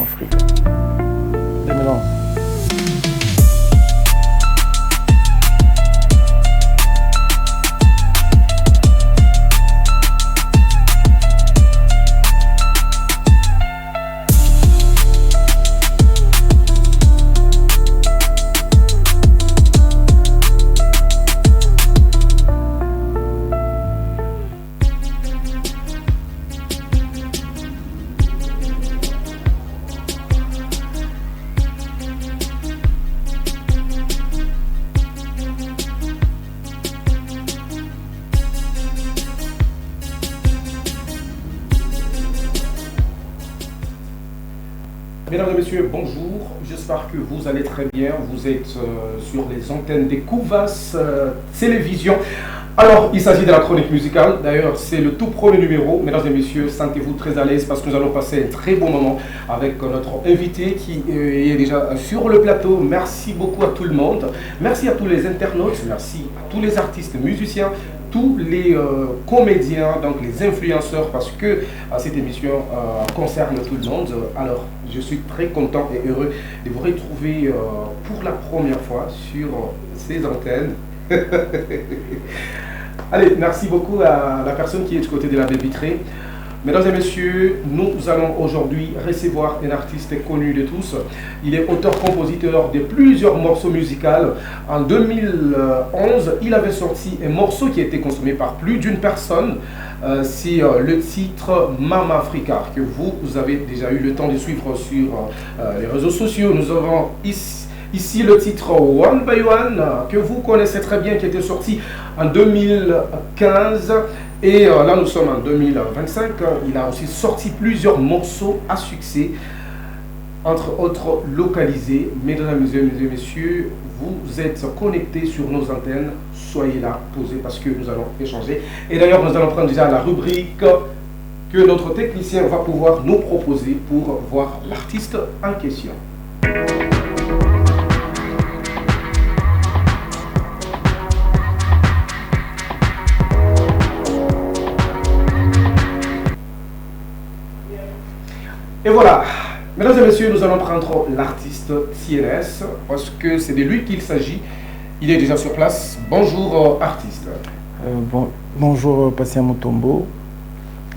Afrique. Des mélanges. Mesdames et messieurs, bonjour. J'espère que vous allez très bien. Vous êtes sur les antennes des Kouvas Télévision. Alors, il s'agit de la chronique musicale. D'ailleurs, c'est le tout premier numéro. Mesdames et messieurs, sentez-vous très à l'aise parce que nous allons passer un très bon moment avec notre invité qui est déjà sur le plateau. Merci beaucoup à tout le monde. Merci à tous les internautes. Merci à tous les artistes, musiciens, tous les comédiens, donc les influenceurs, parce que cette émission concerne tout le monde. Alors, je suis très content et heureux de vous retrouver pour la première fois sur ces antennes. Allez, merci beaucoup à la personne qui est du côté de la baie vitrée. Mesdames et messieurs, nous allons aujourd'hui recevoir un artiste connu de tous. Il est auteur-compositeur de plusieurs morceaux musicaux. En 2011, il avait sorti un morceau qui a été consommé par plus d'une personne. C'est le titre Mama Africa, que vous avez déjà eu le temps de suivre sur les réseaux sociaux. Nous avons ici le titre One by One, que vous connaissez très bien, qui était sorti en 2015. Et là, nous sommes en 2025. Il a aussi sorti plusieurs morceaux à succès, entre autres localisés. Mesdames et messieurs, vous êtes connectés sur nos antennes. Soyez là, posez, parce que nous allons échanger. Et d'ailleurs, nous allons prendre déjà la rubrique que notre technicien va pouvoir nous proposer pour voir l'artiste en question. Et voilà, mesdames et messieurs, nous allons prendre l'artiste TNS parce que c'est de lui qu'il s'agit. Il est déjà sur place. Bonjour artiste. Bonjour Patient Mutombo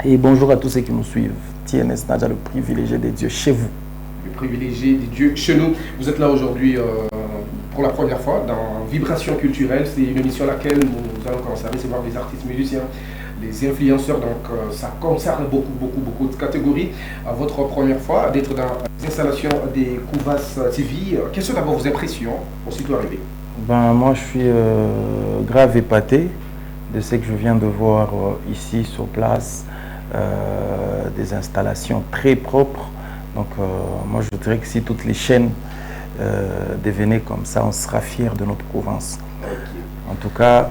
et bonjour à tous ceux qui nous suivent. TNS Nadia, le privilégié des dieux chez vous. Le privilégié des dieux chez nous. Vous êtes là aujourd'hui pour la première fois dans Vibration culturelle. C'est une émission à laquelle nous allons commencer à recevoir des artistes musiciens, les influenceurs, donc ça concerne beaucoup de catégories. À votre première fois d'être dans les installations des Kouvas TV, quelles sont d'abord vos impressions aussitôt arrivé? Moi je suis grave épaté de ce que je viens de voir ici sur place, des installations très propres. Donc moi je dirais que si toutes les chaînes devenaient comme ça, on sera fiers de notre province. Okay. En tout cas,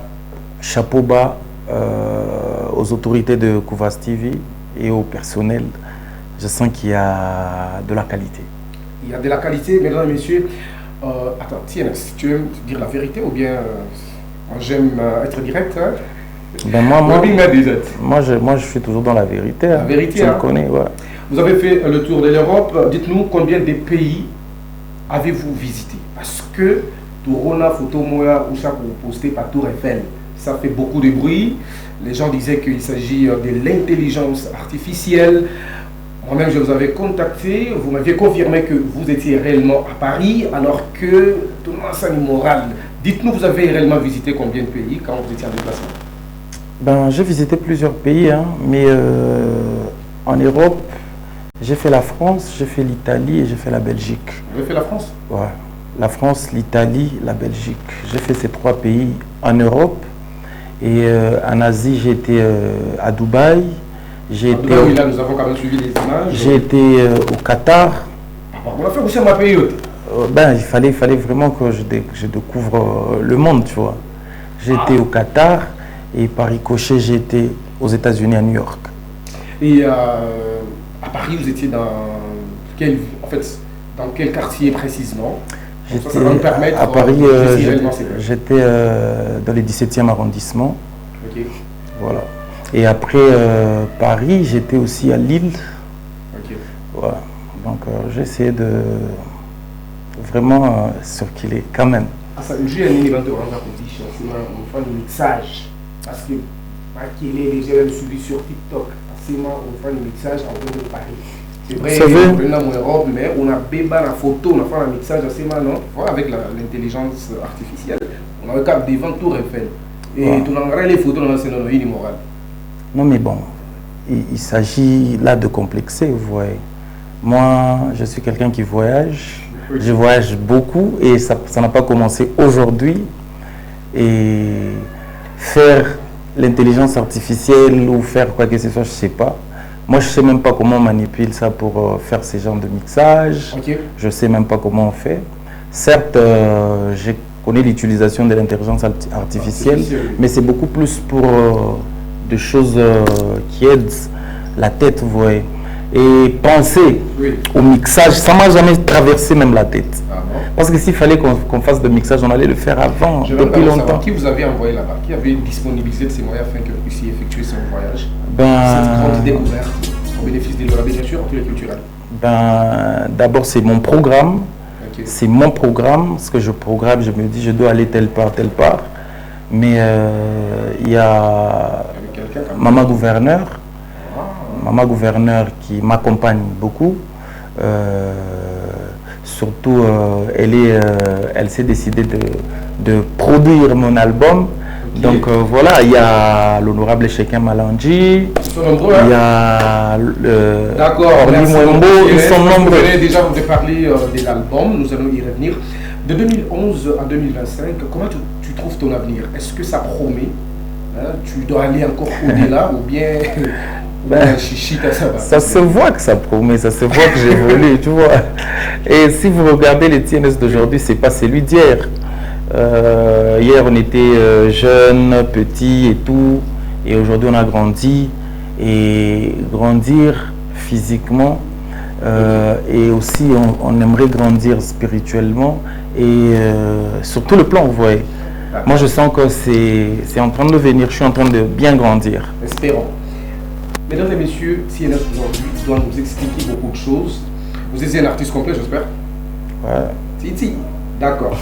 chapeau bas aux autorités de Kouvas TV et au personnel. Je sens qu'il y a de la qualité. Il y a de la qualité, mesdames et messieurs. Attends, TNS, tu aimes dire la vérité ou bien j'aime être direct, hein? Moi, je suis toujours dans la vérité. La vérité, tu me connais, ouais. Vous avez fait le tour de l'Europe. Dites-nous combien de pays avez-vous visité? Parce que Tourona, Photo Moya, ou ça pour poster par Tour Eiffel, ça fait beaucoup de bruit. Les gens disaient qu'il s'agit de l'intelligence artificielle. Moi-même, je vous avais contacté. Vous m'aviez confirmé que vous étiez réellement à Paris, alors que tout le monde c'est immoral. Dites-nous, vous avez réellement visité combien de pays quand vous étiez en déplacement? J'ai visité plusieurs pays, hein, mais en Europe, j'ai fait la France, j'ai fait l'Italie et j'ai fait la Belgique. Vous avez fait la France? Ouais. La France, l'Italie, la Belgique. J'ai fait ces trois pays en Europe. Et en Asie, j'ai été à Dubaï. J'ai été Dubaï, là, nous avons quand même suivi les images. J'ai été au Qatar. On a fait aussi ma pays. Il fallait vraiment que je découvre le monde, tu vois. J'ai été au Qatar et par ricochet, j'ai été aux États-Unis, à New York. Et à Paris, vous étiez dans quel quartier précisément? Ça va nous permettre à Paris, j'étais dans le 17e arrondissement. Okay. Voilà. Et après Paris, j'étais aussi à Lille. Okay. Voilà. Donc j'ai essayé de vraiment circuler quand même. J'ai un élément de compétition, c'est un mixage. Parce que qu'il est déjà suivi sur TikTok, c'est un mixage en train de parler. C'est vrai, on est en Europe, mais on a béba la photo, on a fait un mixage assez mal, non? Avec l'intelligence artificielle, on a le cap devant tout Eiffel. Et tout le monde les photos dans la immoral. Non mais bon, il s'agit là de complexer, vous voyez. Moi, je suis quelqu'un qui voyage. Je voyage beaucoup et ça n'a pas commencé aujourd'hui. Et faire l'intelligence artificielle ou faire quoi que ce soit, je ne sais pas. Moi, je ne sais même pas comment on manipule ça pour faire ces genres de mixage. Je ne sais même pas comment on fait. Certes, je connais l'utilisation de l'intelligence artificielle, mais c'est beaucoup plus pour des choses qui aident la tête, vous voyez. Et penser au mixage, ça ne m'a jamais traversé même la tête. Parce que s'il fallait qu'on fasse de mixage, on allait le faire avant, depuis longtemps. Qui vous avez envoyé là-bas? Qui avait disponibilisé de ces moyens afin que vous puissiez effectuer ce voyage? Cette grande découverte au bénéfice de l'Europe, bien sûr, en tous les culturels. D'abord, c'est mon programme. C'est mon programme. Ce que je programme, je me dis, je dois aller telle part. Mais il y a Maman Gouverneur. Maman Gouverneur qui m'accompagne beaucoup. Surtout, elle s'est décidée de produire mon album. Donc voilà, il y a l'honorable Cheikh Malandji, il y a Orly Mwembo, ils sont nombreux. Vous venez déjà vous parler de l'album, nous allons y revenir. De 2011 à 2025, comment tu trouves ton avenir? Est-ce que ça promet? Tu dois aller encore au-delà ou bien... ça se voit que ça promet, ça se voit que j'évolue, tu vois. Et si vous regardez les TNS d'aujourd'hui, c'est pas celui d'hier. Hier, on était jeunes, petits et tout. Et aujourd'hui, on a grandi. Et grandir physiquement. Et aussi, on aimerait grandir spirituellement. Et sur tout le plan, vous voyez. Moi, je sens que c'est en train de venir. Je suis en train de bien grandir. Espérons. Mesdames et messieurs, CNS aujourd'hui doit nous expliquer beaucoup de choses. Vous êtes un artiste complet, j'espère? Ouais. Si. D'accord.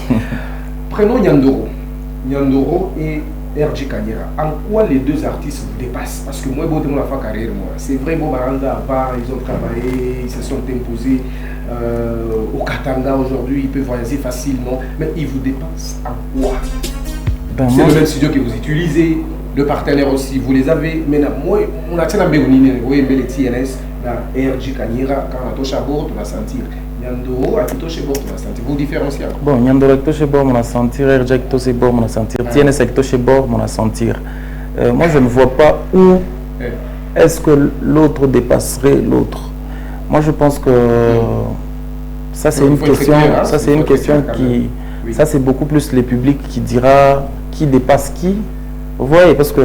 Prenons Nyandoro. Nyandoro et RJ Kanyera. En quoi les deux artistes vous dépassent? Parce que moi, je n'ai pas carrière. C'est vrai, bon, Baranda à part, ils ont travaillé, ils se sont imposés au Katanga aujourd'hui, ils peuvent voyager facilement. Mais ils vous dépassent en quoi? C'est le même studio que vous utilisez. Le partenaire aussi, vous les avez. Maintenant, moi, on a tenu à Bégonine, oui, mais les TNS, RJ Kanyera, quand on a touché à bord, on va sentir. Nyandoro, à touché à bord, on va sentir. Vous différenciez? Bon, Nyandoro, à touché à bord, on va sentir. RJ, à touché à bord, on va sentir. TNS, à touché à bord, on va sentir. Moi, je ne vois pas où est-ce que l'autre dépasserait l'autre. Moi, je pense que ça, c'est une question. Ça, c'est une question qui. Ça, c'est beaucoup plus le public qui dira qui dépasse qui. Vous voyez, parce que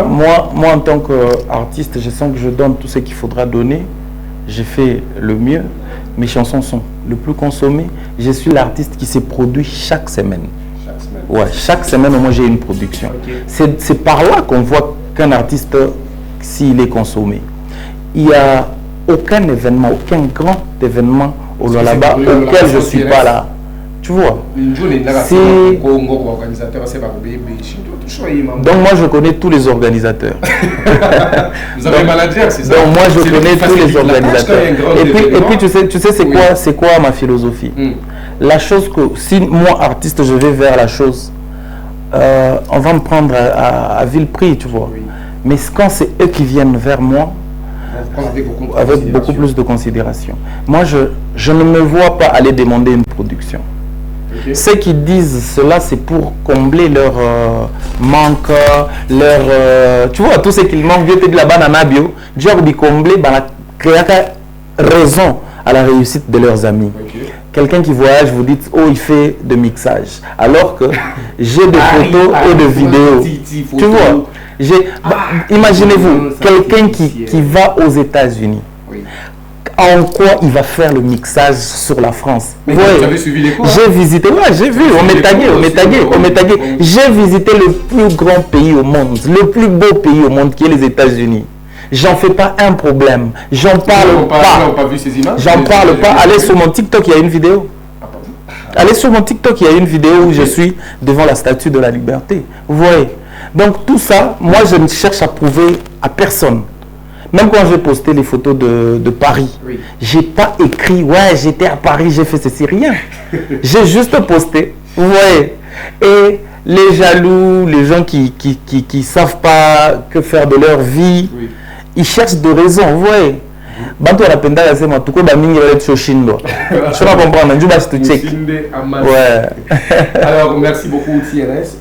moi, en tant qu'artiste, je sens que je donne tout ce qu'il faudra donner. J'ai fait le mieux. Mes chansons sont le plus consommées. Je suis l'artiste qui se produit chaque semaine. Ouais, chaque semaine, moi, j'ai une production. C'est par là qu'on voit qu'un artiste, s'il est consommé. Il n'y a aucun événement, aucun grand événement au là-bas auquel je ne suis pas là. Tu vois. Donc moi je connais tous les organisateurs. Vous avez manager, c'est ça? Donc moi je connais tous les organisateurs. Et puis tu sais c'est quoi ma philosophie? La chose que si moi artiste je vais vers la chose, on va me prendre à vil prix, tu vois. Mais quand c'est eux qui viennent vers moi, avec beaucoup plus de considération. Moi je ne me vois pas aller demander une production. Ceux qui disent cela, c'est pour combler leur manque, leur... tu vois, tout ce qu'ils manquent, Dieu te dit là-bas dans la bio, Dieu a dit combler, créer raison à la réussite de leurs amis. Quelqu'un qui voyage, vous dites, oh, il fait de mixage. Alors que j'ai des photos et de vidéos. Tu vois, imaginez-vous, quelqu'un qui va aux États-Unis. En quoi il va faire le mixage sur la France? Mais vous avez suivi les cours? J'ai visité, j'ai vu, on m'est tagué. J'ai visité le plus grand pays au monde, le plus beau pays au monde qui est les États-Unis. J'en fais pas un problème. J'en parle pas. On pas vu ces images. J'en parle pas. Allez sur mon TikTok, il y a une vidéo. Allez sur mon TikTok, il y a une vidéo où je suis devant la statue de la liberté. Vous voyez? Donc tout ça, moi je ne cherche à prouver à personne. Même quand j'ai posté les photos de Paris, Oui. j'ai pas écrit ouais j'étais à Paris, j'ai fait ceci, rien. J'ai juste posté. Vous voyez? Et les jaloux, les gens qui savent pas que faire de leur vie, Oui. ils cherchent des raisons. Vous voyez? Bantu anapenda kusema tuko bamingi wale tushindwa. Je ne comprends pas, je vais te check. Ouais. Alors, merci beaucoup, TNS.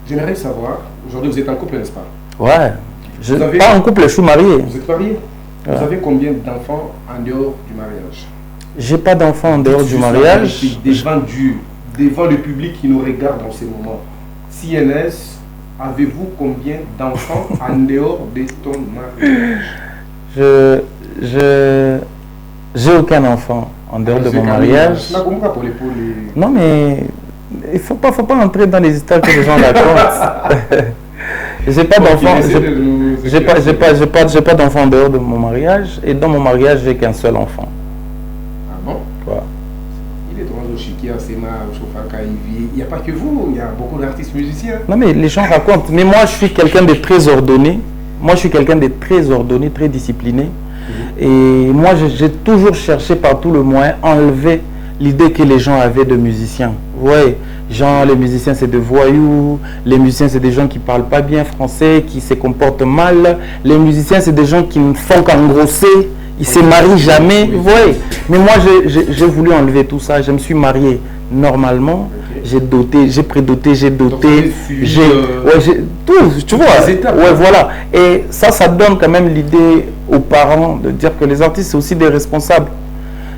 J'aimerais savoir, aujourd'hui vous êtes en couple, n'est-ce pas? Ouais. Je suis pas en couple, je suis marié. Vous êtes marié? Ouais. Vous avez combien d'enfants en dehors du mariage? J'ai pas d'enfant en dehors du mariage. Devant le public qui nous regarde en ce moment. TNS, avez-vous combien d'enfants en dehors de ton mariage? J'ai aucun enfant en dehors de mon mariage. Non mais il faut pas entrer dans les histoires que les gens racontent. J'ai pas d'enfant. J'ai pas d'enfant en dehors de mon mariage et dans mon mariage j'ai qu'un seul enfant. Ah bon? Quoi? Il est dans le chiquier, il n'y a pas que vous, il y a beaucoup d'artistes musiciens. Non mais les gens racontent. Mais moi je suis quelqu'un de très ordonné. Moi je suis quelqu'un de très ordonné, très discipliné. Et moi j'ai toujours cherché par tout le moyen à enlever l'idée que les gens avaient de musiciens. Vous voyez, genre les musiciens c'est des voyous, les musiciens c'est des gens qui parlent pas bien français, qui se comportent mal, les musiciens c'est des gens qui ne font qu'engrosser, ils se marient jamais, vous voyez. Mais moi j'ai voulu enlever tout ça, je me suis marié normalement, j'ai doté, j'ai prédoté, j'ai doté, j'ai tout, tu vois. Ouais, voilà. Et ça donne quand même l'idée aux parents de dire que les artistes c'est aussi des responsables.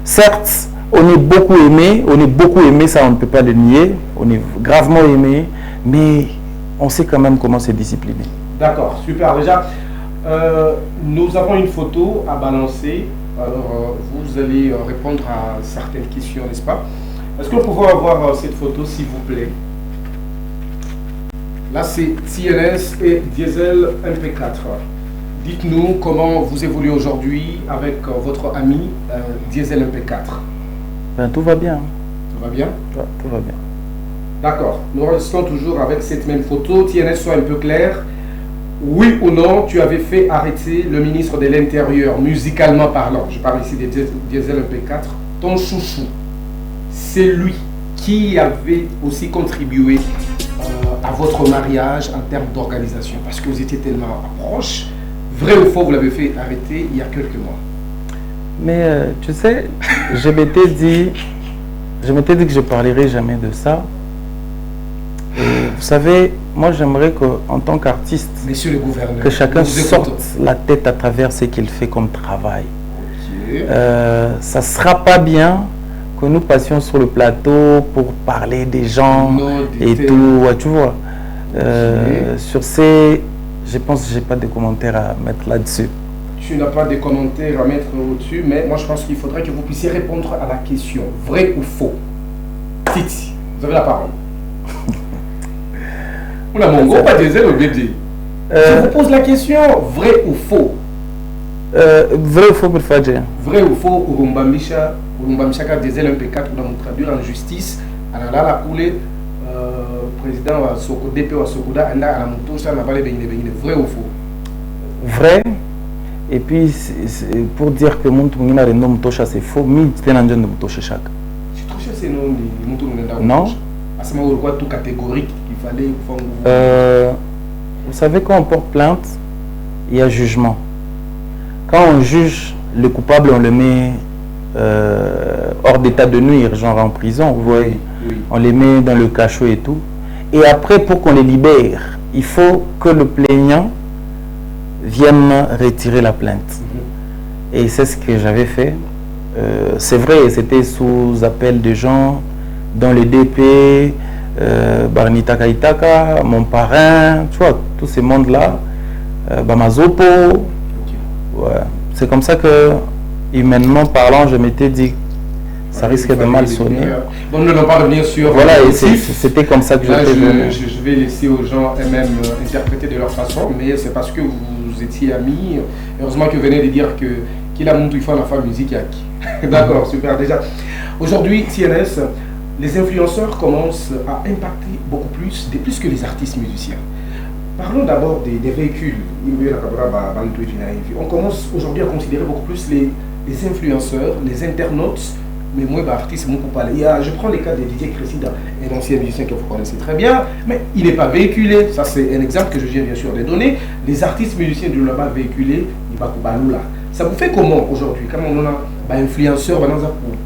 Certes, on est beaucoup aimé, ça on ne peut pas le nier, on est gravement aimé, mais on sait quand même comment se discipliner. D'accord, super. Déjà, nous avons une photo à balancer, alors vous allez répondre à certaines questions, n'est-ce pas? Est-ce que nous pouvons avoir cette photo, s'il vous plaît? Là, c'est TNS et Diesel MP4. Dites-nous comment vous évoluez aujourd'hui avec votre ami Diesel MP4. Ben, tout va bien. Tout va bien? Ouais, tout va bien. D'accord. Nous restons toujours avec cette même photo. TNS, soit un peu clair. Oui ou non, tu avais fait arrêter le ministre de l'Intérieur, musicalement parlant. Je parle ici des Diesel MP4. Ton chouchou, c'est lui qui avait aussi contribué à votre mariage en termes d'organisation. Parce que vous étiez tellement proches. Vrai ou faux, vous l'avez fait arrêter il y a quelques mois. Mais tu sais, je m'étais dit que je ne parlerai jamais de ça. Et vous savez, moi j'aimerais qu'en tant qu'artiste, Monsieur le gouverneur, que chacun sorte la tête à travers ce qu'il fait comme travail. Okay. Ça ne sera pas bien que nous passions sur le plateau pour parler des gens et tout, ouais, tu vois. Okay. Sur ces, je pense que je n'ai pas de commentaires à mettre là-dessus. Tu n'as pas de commentaires à mettre au-dessus, mais moi je pense qu'il faudrait que vous puissiez répondre à la question. Vrai ou faux? Titi, vous avez la parole. On a mon gros pas des ailes au bébé. Je vous pose la question, vrai ou faux? Vrai ou faux pour Fadja? Vrai ou faux, Urumbamisha des ailes MP4 pour nous traduire en justice. Alors là, la coulée, président wa Soko DP wa Sokoda, anda à la moto, ça n'a pas les bénis. Vrai ou faux? Vrai. Et puis, pour dire que mon tournoi n'a pas Mutosha, c'est faux, mais c'est un jeune de Mutosha chaque. Tu trouves que c'est non Non. À ce moment où tout catégorique qu'il fallait. Vous savez, quand on porte plainte, il y a jugement. Quand on juge le coupable, on le met hors d'état de nuire, genre en prison, vous voyez. Oui. On les met dans le cachot et tout. Et après, pour qu'on les libère, il faut que le plaignant viennent retirer la plainte. Et c'est ce que j'avais fait. C'est vrai, c'était sous appel de gens dans le DP, Barnita Kaitaka, mon parrain, tu vois, tous ces mondes-là, Bamazopo. Ouais. C'est comme ça que, humainement parlant, je m'étais dit, ça risque de mal sonner. Bon, nous n'allons pas revenir sur... Voilà, et c'était comme ça que je vais laisser aux gens eux-mêmes interpréter de leur façon, mais c'est parce que vous vous étiez amis. Heureusement que vous venez de dire qu'il a montré la femme musique. D'accord, super déjà. Aujourd'hui, CNS, les influenceurs commencent à impacter beaucoup plus que les artistes musiciens. Parlons d'abord des véhicules. On commence aujourd'hui à considérer beaucoup plus les influenceurs, les internautes, mais moi, artiste, mon parler. Je prends les cas de DJ Cressida, un ancien musicien que vous connaissez très bien, mais il n'est pas véhiculé. Ça, c'est un exemple que je viens bien sûr de donner. Les artistes musiciens du Laba véhiculés, il va là. Ça vous fait comment aujourd'hui, quand on a un influenceur, pour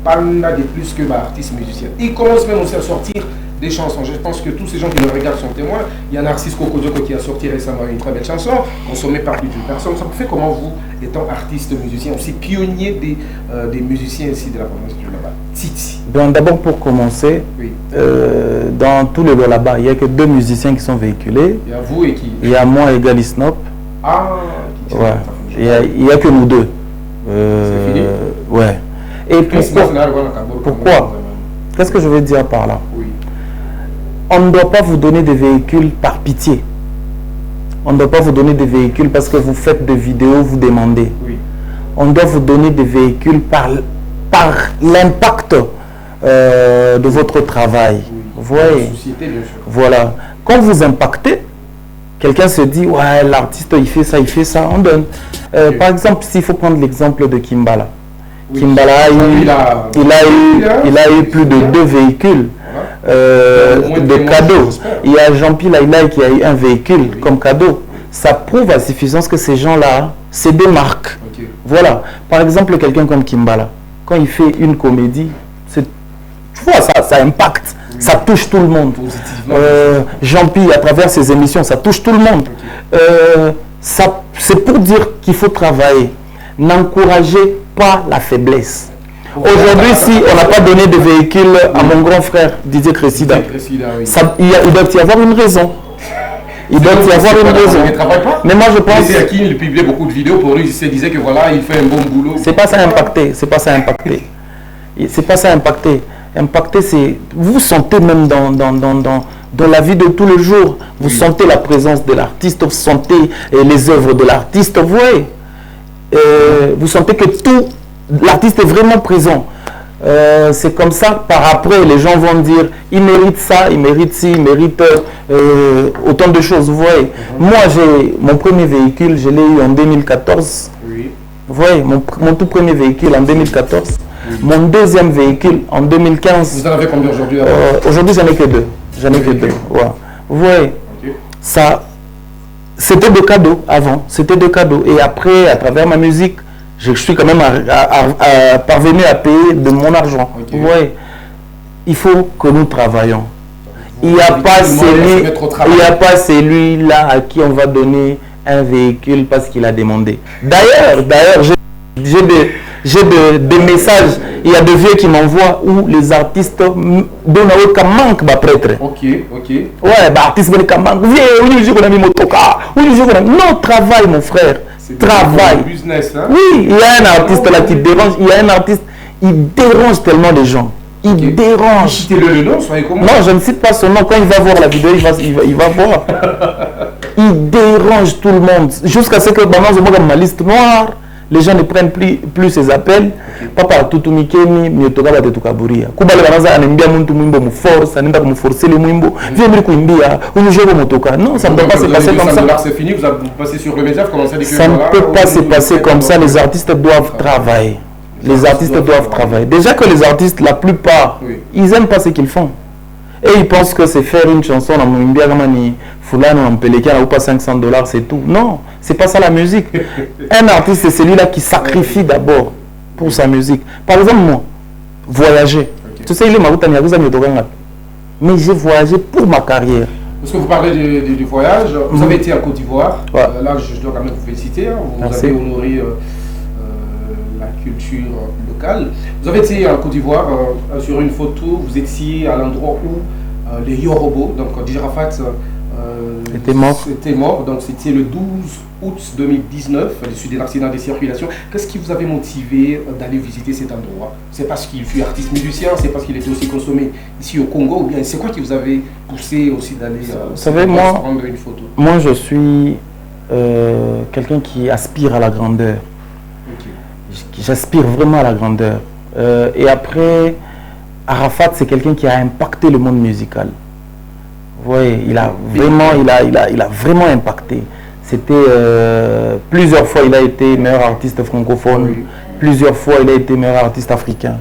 parler de plus que artiste musicien? Il commence même aussi à sortir des chansons. Je pense que tous ces gens qui me regardent sont témoins. Il y a Narcisse Kokozoko qui a sorti récemment une très belle chanson, consommée par plus d'une personne. Ça vous fait comment vous, étant artiste musicien, aussi pionnier des musiciens ici de la province du Laba? Titi. Bon, d'abord pour commencer, oui. Dans tous les Laba, il n'y a que 2 musiciens qui sont véhiculés. Il y a vous et qui? Il y a moi et Galisnop. Ah, ouais. Il n'y a que nous 2. C'est fini? Ouais. Et pourquoi? Qu'est-ce que je veux dire par là? Oui. On ne doit pas vous donner des véhicules par pitié. On ne doit pas vous donner des véhicules parce que vous faites des vidéos, vous demandez. Oui. On doit vous donner des véhicules par l'impact de votre travail. Oui. Vous voyez? Société, bien sûr. Voilà. Quand vous impactez, quelqu'un se dit, ouais, l'artiste, il fait ça, on donne. Par exemple, s'il faut prendre l'exemple de Kimbala. Oui. Kimbala, il a eu plus de 2 véhicules. De cadeaux. Il y a Jean-Pierre Laïlaï qui a eu un véhicule comme cadeau. Ça prouve à suffisance que ces gens-là, c'est des marques. Okay. Voilà. Par exemple, quelqu'un comme Kimbala, quand il fait une comédie, tu vois, ça impacte. Oui. Ça touche tout le monde. Jean-Pierre, à travers ses émissions, ça touche tout le monde. Okay. C'est pour dire qu'il faut travailler. N'encouragez pas la faiblesse. Aujourd'hui, si on n'a pas donné de véhicule à mon grand frère Didier Cressida, oui. il doit y avoir une raison. Il doit y avoir une raison. Mais moi je pense. C'est qui il publiait beaucoup de vidéos pour lui, il se disait que voilà, il fait un bon boulot. C'est pas ça impacté. C'est pas ça impacté. C'est pas ça impacté. Impacté, c'est. Vous sentez même dans la vie de tous les jours. Vous sentez la présence de l'artiste, vous sentez les œuvres de l'artiste. Vous voyez. Vous sentez que tout. L'artiste est vraiment présent. C'est comme ça, par après, les gens vont dire, il mérite ça, il mérite ci, il mérite autant de choses. Vous voyez, moi, j'ai mon premier véhicule, je l'ai eu en 2014. Oui. Vous voyez, mon tout premier véhicule en 2014. Oui. Mon deuxième véhicule en 2015. Vous en avez combien aujourd'hui? Aujourd'hui, j'en ai que 2. J'en ai que 2. Ouais. Vous voyez, ça, c'était des cadeaux avant. C'était des cadeaux. Et après, à travers ma musique, je suis quand même parvenu à payer de mon argent. Okay. Vous voyez, il faut que nous travaillons. Il n'y a pas celui-là à qui on va donner un véhicule parce qu'il a demandé. D'ailleurs, j'ai des messages. Il y a des vieux qui m'envoient où les artistes donnent aucun manque à prêtre. Ok. Ouais, artiste manque. Non, travaille mon frère. Travail. Business, hein? Oui, il y a un artiste là qui dérange. Il y a un artiste, il dérange tellement les gens. Il dérange. Citez-le nom, soyez comment? Non, je ne cite pas son nom. Quand il va voir la vidéo, il va voir. Il dérange tout le monde. Jusqu'à ce que dans ma liste noire, les gens ne prennent plus ses appels. Papa tutu mikeni miotoka ba tetukaburia. Kubale banaza anembia muntu mwimbo mu force, anenda ku forcer le mwimbo. Viens me kuimbia, unijego motoka. Non, ça ne peut pas se passer comme ça. C'est fini, vous passez sur le média, vous commencez à dire que ça ne peut pas se passer comme ça. Les artistes doivent travailler. Les artistes doivent travailler. Déjà que les artistes, la plupart, ils n'aiment pas ce qu'ils font. Et ils pensent que c'est faire une chanson dans Mouimbia Gamani, Fulano, en Péléka, ou pas $500, c'est tout. Non, c'est pas ça la musique. Un artiste, c'est celui-là qui sacrifie d'abord pour sa musique. Par exemple, moi, voyager. Tu sais, il est mais j'ai voyagé pour ma carrière. Parce que vous parlez du voyage, vous avez été en Côte d'Ivoire. Là, je dois quand même vous féliciter. Vous avez honoré la culture locale. Vous avez été en Côte d'Ivoire, sur une photo, vous étiez à l'endroit où les Yorobo, donc Dirafat, était mort. Donc c'était le 12 août 2019, à l'issue d'un accident de circulation. Qu'est-ce qui vous avait motivé d'aller visiter cet endroit? C'est parce qu'il fut artiste musicien, c'est parce qu'il était aussi consommé ici au Congo, ou bien c'est quoi qui vous avait poussé aussi d'aller prendre une photo? Moi je suis quelqu'un qui aspire à la grandeur. Ok. J'aspire vraiment à la grandeur. Et après, Arafat, c'est quelqu'un qui a impacté le monde musical. Vous voyez, il a vraiment impacté. C'était plusieurs fois, il a été meilleur artiste francophone. Oui. Plusieurs fois, il a été meilleur artiste africain.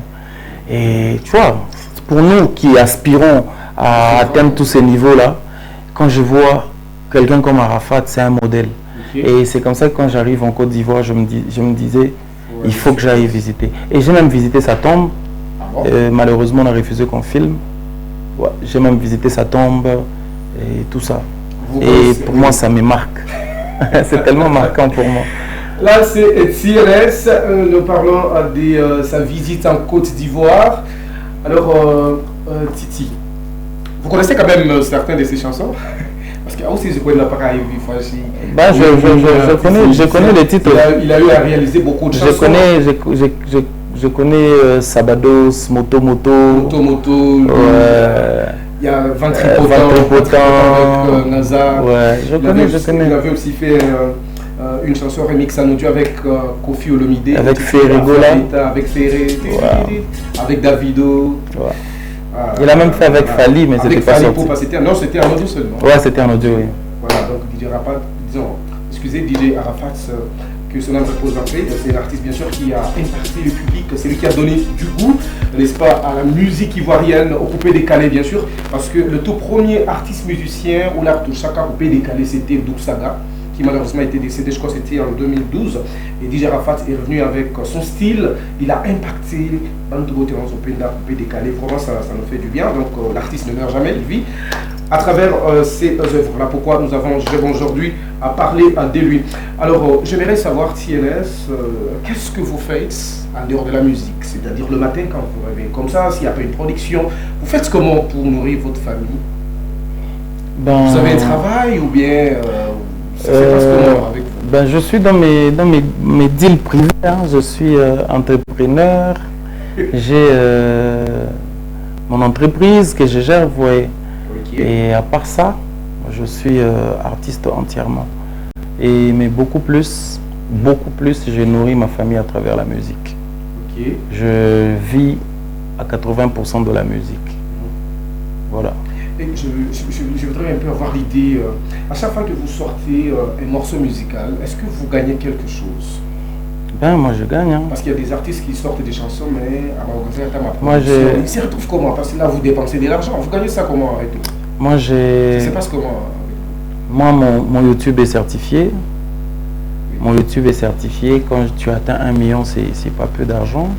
Et tu vois, pour nous qui aspirons à atteindre tous ces niveaux-là, quand je vois quelqu'un comme Arafat, c'est un modèle. Ok. Et c'est comme ça que quand j'arrive en Côte d'Ivoire, je me disais, il faut que j'aille visiter. Et j'ai même visité sa tombe. Ah bon? Malheureusement, on a refusé qu'on filme. Ouais, j'ai même visité sa tombe et tout ça. Et pour moi, ça me marque. C'est tellement marquant pour moi. Là, c'est TNS. Nous parlons de sa visite en Côte d'Ivoire. Alors, Titi, vous connaissez quand même certains de ses chansons? Parce qu'il y a aussi, je connais l'appareil Vifachi. Bah, je connais les titres. Il a eu à réaliser beaucoup de chansons. Je connais Sabados, Moto. Il y a Ventripotent avec Nazar. Ouais, je connais. Il avait aussi fait une chanson remix en audio avec Kofi Olomide. Avec Ferrigola. Avec Ferré. Avec Davido. Ouais. Il a même fait avec Fali, mais c'était pas sorti. Non, c'était en audio seulement. Ouais, c'était en audio, oui. Voilà, donc DJ Arafat, que son âme repose en paix. C'est un artiste bien sûr qui a impacté le public, c'est lui qui a donné du goût, n'est-ce pas, à la musique ivoirienne, au coupé décalé bien sûr, parce que le tout premier artiste musicien où l'art de chacun coupé décalé c'était Douksaga, qui malheureusement a été décédé, je crois que c'était en 2012. Et DJ Arafat est revenu avec son style, il a impacté Bande de beauté en coupé décalé, vraiment ça nous fait du bien, donc l'artiste ne meurt jamais, il vit à travers ses œuvres. Voilà pourquoi nous avons aujourd'hui à parler de lui. Alors, j'aimerais savoir, TNS, qu'est-ce que vous faites en dehors de la musique? C'est-à-dire le matin, quand vous rêvez comme ça, s'il n'y a pas une production, vous faites comment pour nourrir votre famille? Vous avez un travail ou bien ça se passe comment avec vous? Je suis dans mes deals privés, hein. Je suis entrepreneur. J'ai mon entreprise que je gère, vous voyez. Et à part ça, je suis artiste entièrement. Mais beaucoup plus, je nourris ma famille à travers la musique. Okay. Je vis à 80% de la musique. Voilà. Et je voudrais un peu avoir l'idée, à chaque fois que vous sortez un morceau musical, est-ce que vous gagnez quelque chose? Moi je gagne. Hein. Parce qu'il y a des artistes qui sortent des chansons, mais à moi ils se retrouvent comment? Parce que là vous dépensez de l'argent, vous gagnez ça comment avec eux? Moi j'ai... Ça se passe comment? Moi mon YouTube est certifié. Oui. Mon YouTube est certifié. Quand tu atteins 1 million, c'est pas peu d'argent.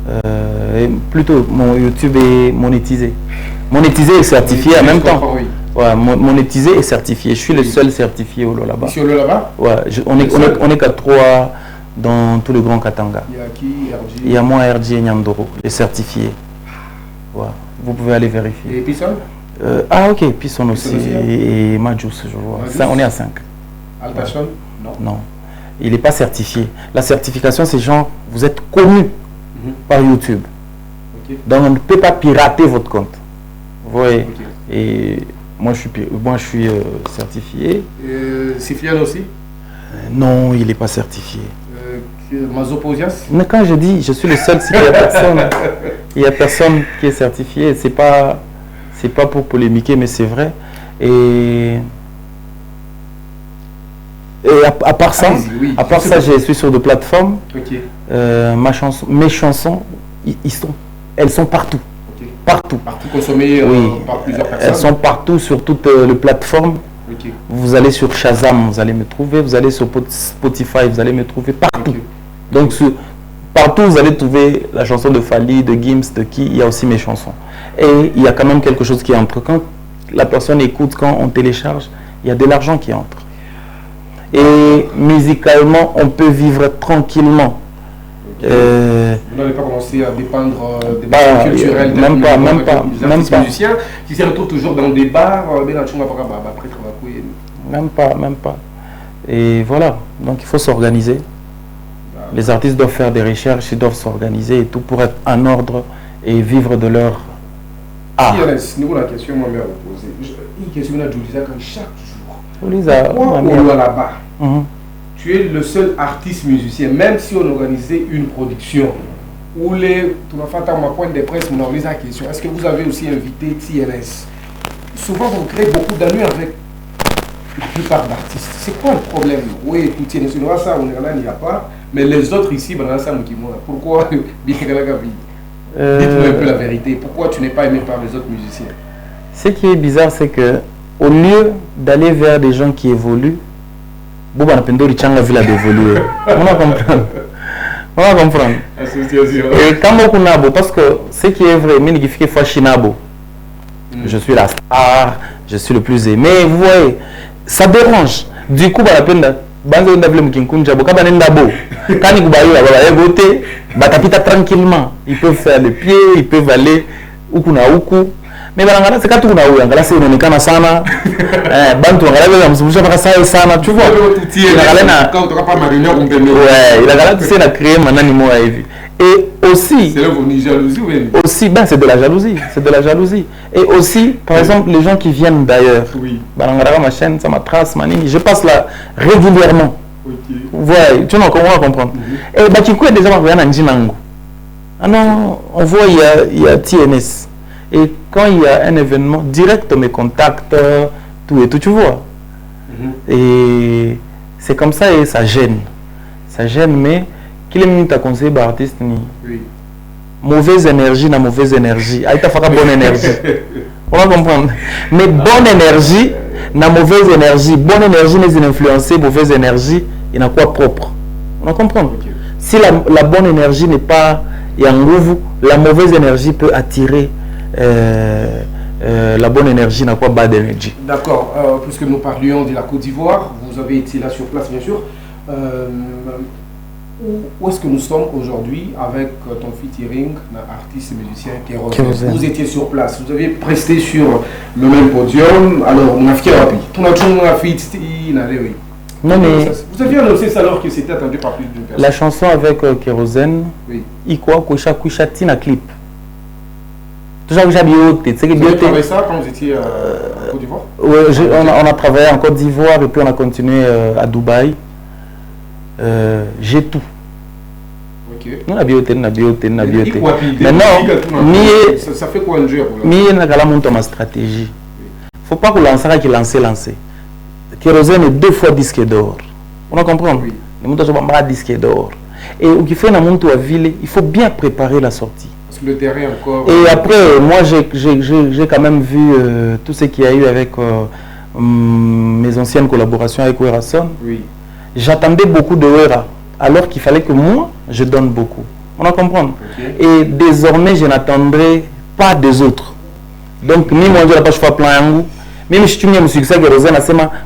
Okay. Plutôt mon YouTube est monétisé. Monétisé et certifié en même temps. Oui. Ouais, monétisé et certifié. Je suis le seul certifié au Lolaba. Ici au Lolaba? Ouais, on est qu'à 3 dans tout le Grand Katanga. Il y a qui? RG? Il y a moi, RG et Nyandoro, les certifiés. Ouais. Vous pouvez aller vérifier. Et Pisson? Ok, Pisson aussi. Et Majus, je vois. Ça, on est à 5. Altachon? Non. Non. Il n'est pas certifié. La certification, c'est genre, vous êtes connu par YouTube. Okay. Donc, on ne peut pas pirater votre compte. Vous voyez. Okay. Et moi, je suis certifié. Sifiane aussi? Non, il n'est pas certifié. Mazoposias? Mais quand je dis, je suis le seul, c'est qu'il n'y a personne. Il n'y a personne qui est certifié. C'est pas pour polémiquer, mais c'est vrai. Et à part ça, je suis sur des plateformes. Okay. Mes chansons, elles sont partout. Okay. Partout. Partout consommées par plusieurs personnes. Elles sont partout sur toutes les plateformes. Okay. Vous allez sur Shazam, vous allez me trouver. Vous allez sur Spotify, vous allez me trouver partout. Okay. Donc partout, vous allez trouver la chanson de Fali, de Gims, de qui. Il y a aussi mes chansons. Et il y a quand même quelque chose qui entre. Quand la personne écoute, quand on télécharge, il y a de l'argent qui entre. Et musicalement, on peut vivre tranquillement. Okay. Vous n'allez pas commencer à dépendre des besoins culturels, même pas. Musiciens qui se retrouvent toujours dans des bars, même pas. Et voilà, donc il faut s'organiser. Les artistes doivent faire des recherches, ils doivent s'organiser et tout pour être en ordre et vivre de leur art. Nous, la question, moi, me poser. Une question, chaque jour, Pourquoi là-bas, tu es le seul artiste musicien, même si on organisait une production où les... Tu m'as fait ma pointe de presse, mon la question. Est-ce que vous avez aussi invité TNS? Souvent, vous créez beaucoup d'ennuis avec la plupart d'artistes. C'est quoi le problème? Oui, tout TNS, ça, on n'y a pas. Mais les autres ici, pourquoi dites-moi un peu la vérité. Pourquoi tu n'es pas aimé par les autres musiciens? Ce qui est bizarre, c'est que au lieu d'aller vers des gens qui évoluent, Boba Napendo Richanga Villa d'évoluer. On va comprendre. On va comprendre. Et quand on a parce que ce qui est vrai, je suis la star, je suis le plus aimé. Vous voyez, ça dérange. Du coup, la peine tranquillement. Ils peuvent faire le pied, ils peuvent aller uku. Mais c'est quand on a eu un c'est on sana bantu sana tu vois il a créé et aussi c'est de la jalousie et aussi par exemple les gens qui viennent d'ailleurs ma chaîne ça m'attrace je passe là régulièrement ouais tu vois comment on va comprendre et Batikou est déjà marié en Jinango non on voit il y a TNS. Et quand il y a un événement, direct me contacte, tout et tout, tu vois. Et c'est comme ça et ça gêne. Ça gêne, mais qui est à conseiller l'artiste ni mauvaise énergie, na mauvaise énergie. Aïe, t'as fait bonne énergie. On va comprendre. Mais bonne énergie, na mauvaise énergie. Bonne énergie n'est influencée, mauvaise énergie, il n'a quoi propre. On va comprendre. Si la bonne énergie n'est pas yangouvou, la mauvaise énergie peut attirer. La bonne énergie n'a pas bad énergie. D'accord, puisque nous parlions de la Côte d'Ivoire, vous avez été là sur place bien sûr. Où est-ce que nous sommes aujourd'hui avec ton featuring, artiste et musicien Kérosène? Vous étiez sur place, vous avez presté sur le même podium. Alors, on a fait non, mais vous aviez annoncé ça alors que c'était attendu par plus d'une personne. La chanson avec Kérosène, Ikwa Koucha Tina clip. Vous avez travaillé ça quand vous étiez en Côte d'Ivoire? Oui, on a travaillé en Côte d'Ivoire et puis on a continué à Dubaï. J'ai tout. Ok. On a bioté. Maintenant, ça fait quoi un jeu pour ma stratégie. Il ne faut pas que l'on lance. Kérosène est 2 fois disque d'or. On a compris? Oui. Le disque d'or. Et au qui fait à ville, il faut bien préparer la sortie. Le terrain encore. Et après, moi, j'ai quand même vu tout ce qu'il y a eu avec mes anciennes collaborations avec Werason. Oui. J'attendais beaucoup de Wera, alors qu'il fallait que moi, je donne beaucoup. On va comprendre. Okay. Et désormais, je n'attendrai pas des autres. Donc, ni moi, je n'ai pas choisi plein. Même si tu me dis mon succès Kérosène,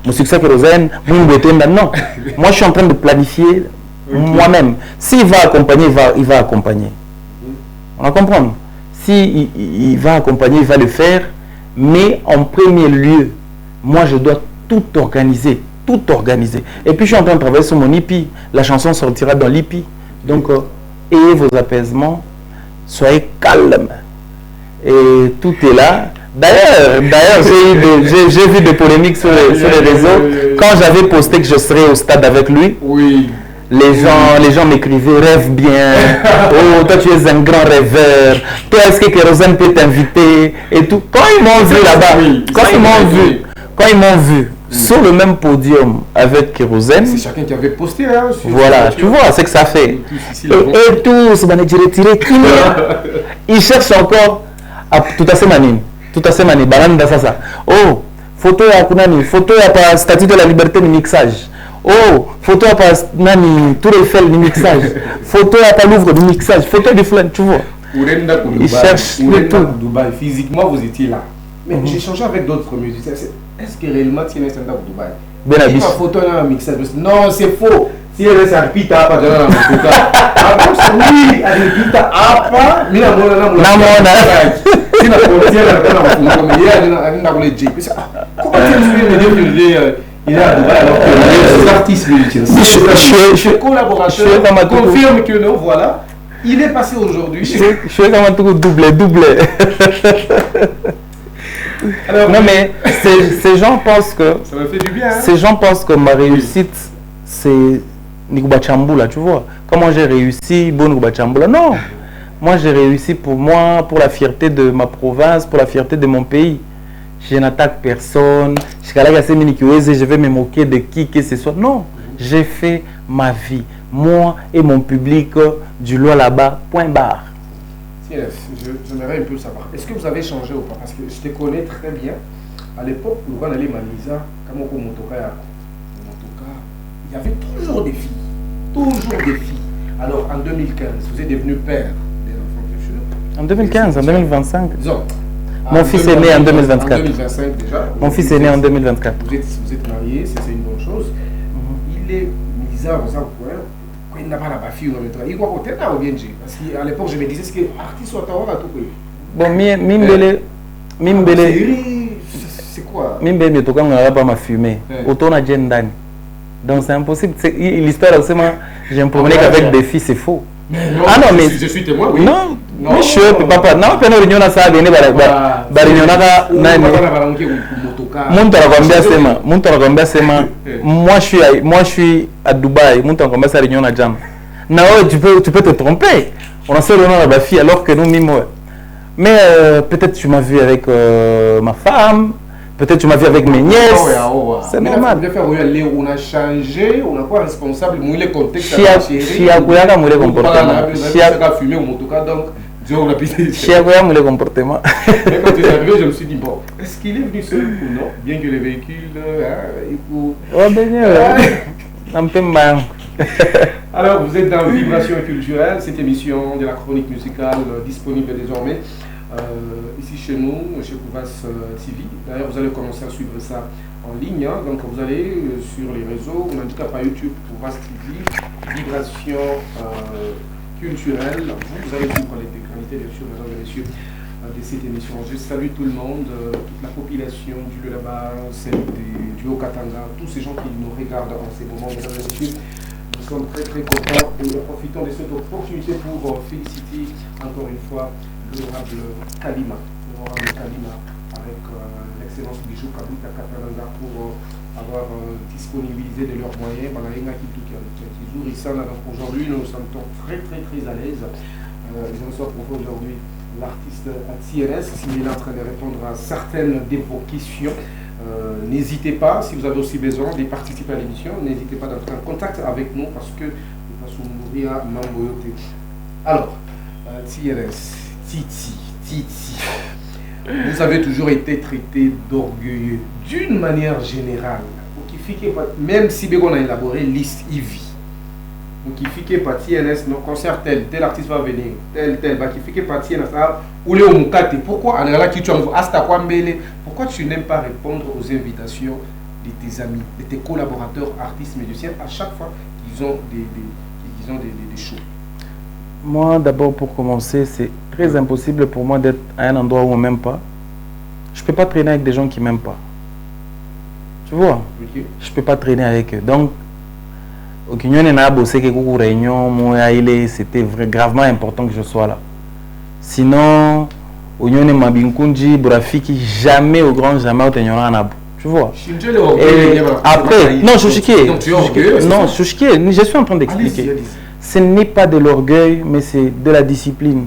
mon succès Kérosène, non. Moi, je suis en train de planifier moi-même. S'il va accompagner, il va accompagner. On va comprendre. Si il va accompagner, il va le faire. Mais en premier lieu, moi, je dois tout organiser. Et puis, je suis en train de travailler sur mon hippie. La chanson sortira dans l'hippie. Donc, ayez vos apaisements. Soyez calmes. Et tout est là. D'ailleurs, j'ai vu des polémiques sur les réseaux. Quand j'avais posté que je serais au stade avec lui. Oui. Les gens m'écrivaient, rêve bien, oh toi tu es un grand rêveur, toi est-ce que Kérosène peut t'inviter et tout. Quand ils m'ont vu là-bas, quand ils m'ont vu sur le même podium avec Kérosène, c'est chacun qui avait posté hein, voilà, tu vois, c'est que ça fait. Et tous, ils cherchent encore à tout à fait mani, oh, photo à Kunani, photo à statue de la liberté de mixage. Oh, photo à pas Nani, Tour Eiffel du mixage, photo à pas Louvre du mixage, photo du flan, tu vois. Ils cherchent le tout. Dubaï, physiquement vous étiez là. Mais j'ai changé avec d'autres musiciens. Est-ce que réellement tu es un stand-up au Dubaï? Ben la photo dans le mixage. Non, c'est faux. Si elle est à Pita, pas de la photo. Oui, à Pita, pas. Mais la mona, si la police est là, comment tu il est à Dubaï alors que les artistes musiciens, je collaborateur confirme que non, voilà, il est passé aujourd'hui. Je suis comme un truc doublé. Alors, non mais Ces gens pensent que... Ça me fait du bien. Hein? Ces gens pensent que ma réussite, c'est Nikuba Chambula, tu vois. Comment j'ai réussi, bon Nikuba Chambula. Non. Moi, j'ai réussi pour moi, pour la fierté de ma province, pour la fierté de mon pays. Je n'attaque personne. Je vais me moquer de qui que ce soit. Non. J'ai fait ma vie. Moi et mon public du loin là-bas, point barre. J'aimerais un peu savoir. Est-ce que vous avez changé ou pas? Parce que je te connais très bien. À l'époque, où on allait Manisa, il y avait toujours des filles. Toujours des filles. Alors, en 2015, vous êtes devenu père des enfants futurs. En 2015, en 2025. Disons, mon fils est né en 2024. En 2025 déjà. Mon fils est né en 2024. Vous êtes marié, c'est une bonne chose. Il est bizarre, vous savez quoi? Il n'a pas la fille, il doit côté là ou bien parce qu'à l'époque, je me disais ce que l'artiste soit à tout pays. Bon, c'est quoi? Mimbe, mais tout cas, on n'a pas ma fumée. Autant on a Djendani. Donc c'est impossible. L'histoire, j'ai me promené qu'avec des filles, c'est faux. Non, ah non, mais je suis témoin, oui. Non, mais je peux pas. Non, mais réunion à ça, venez moi je suis à Dubaï, non, tu peux te tromper. On a seul le nom de ma fille alors que nous mimo. Mais peut-être tu m'as vu avec ma femme. Peut-être tu m'as vu avec mes nièces. C'est normal. On a changé, on a quoi responsable, on le contexte. Je suis à le comportement. Je suis à le comportement. Mais quand tu es arrivé, je me suis dit, bon, est-ce qu'il est venu seul ou non? Bien que les véhicules, il faut... Un peu mal. Alors, vous êtes dans Vibration culturelle, cette émission de la chronique musicale disponible désormais. Ici chez nous, chez Kouvas TV. D'ailleurs, vous allez commencer à suivre ça en ligne. Hein. Donc, vous allez sur les réseaux, on indique pas YouTube, Kouvas TV, Vibration culturelle. Vous allez vous connaître les qualités, bien sûr, mesdames et messieurs, de cette émission. Je salue tout le monde, toute la population du là-bas, celle du Haut-Katanga, tous ces gens qui nous regardent en ces moments, mesdames et messieurs. Nous sommes très très contents et profitons de cette opportunité pour féliciter encore une fois l'honorable Kalima, avec l'excellence Bijou Kabuta Katalanga pour avoir disponibilisé de leurs moyens. Donc aujourd'hui, nous sommes très à l'aise. Je reçois pour vous aujourd'hui l'artiste TNS, s'il est en train de répondre à certaines de vos questions. N'hésitez pas, si vous avez aussi besoin de participer à l'émission, n'hésitez pas d'entrer en contact avec nous parce que nous passons mourir à Mamboyote. Alors, TNS. Titi, vous avez toujours été traité d'orgueilleux d'une manière générale. Même si on a élaboré liste IVI, donc il fait que TNS, nos concerts tel artiste va venir, tel, qui fait que TNS, ou les omukate. Pourquoi tu n'aimes pas répondre aux invitations de tes amis, de tes collaborateurs, artistes, musiciens, à chaque fois qu'ils ont des shows? Moi, d'abord, pour commencer, c'est très impossible pour moi d'être à un endroit où on ne m'aime pas. Je ne peux pas traîner avec des gens qui ne m'aiment pas. Tu vois? Okay. Je ne peux pas traîner avec eux. Donc, c'était gravement important que je sois là. Sinon, jamais au grand jamais tu vois? Et après, non, je suis en train d'expliquer. Ce n'est pas de l'orgueil, mais c'est de la discipline.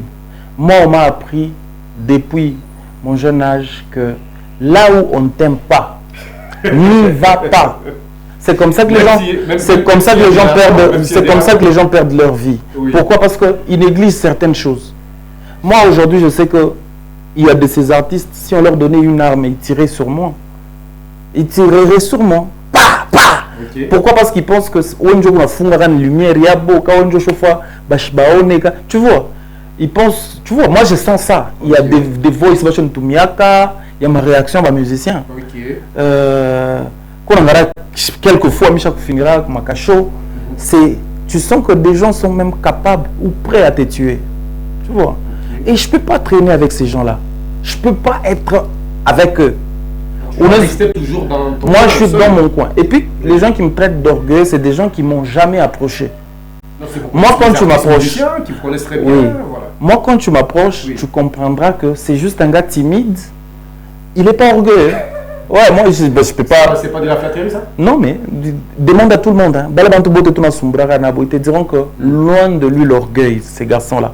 Moi, on m'a appris depuis mon jeune âge que là où on ne t'aime pas, n'y va pas. C'est comme ça que les gens perdent leur vie. Oui. Pourquoi? Parce qu'ils négligent certaines choses. Moi, aujourd'hui, je sais qu'il y a de ces artistes, si on leur donnait une arme et ils tiraient sur moi, ils tireraient sur moi. Okay. Pourquoi? Parce qu'ils pensent que tu vois, ils pensent, tu vois, moi je sens ça. Il y a des voix, il y a ma réaction à musicien. Okay. Quelquefois, tu sens que des gens sont même capables ou prêts à te tuer. Tu vois. Okay. Et je ne peux pas traîner avec ces gens-là. Je ne peux pas être avec eux. Moi, je suis dans mon coin. Et puis, les gens qui me traitent d'orgueil, c'est des gens qui ne m'ont jamais approché. Moi, quand tu m'approches, moi, quand tu m'approches, tu comprendras que c'est juste un gars timide. Il n'est pas orgueilleux. Ouais, moi, je peux pas... C'est pas de la flatterie, ça? Non, mais demande à tout le monde. Hein. Ils te diront que loin de lui l'orgueil, ces garçons-là.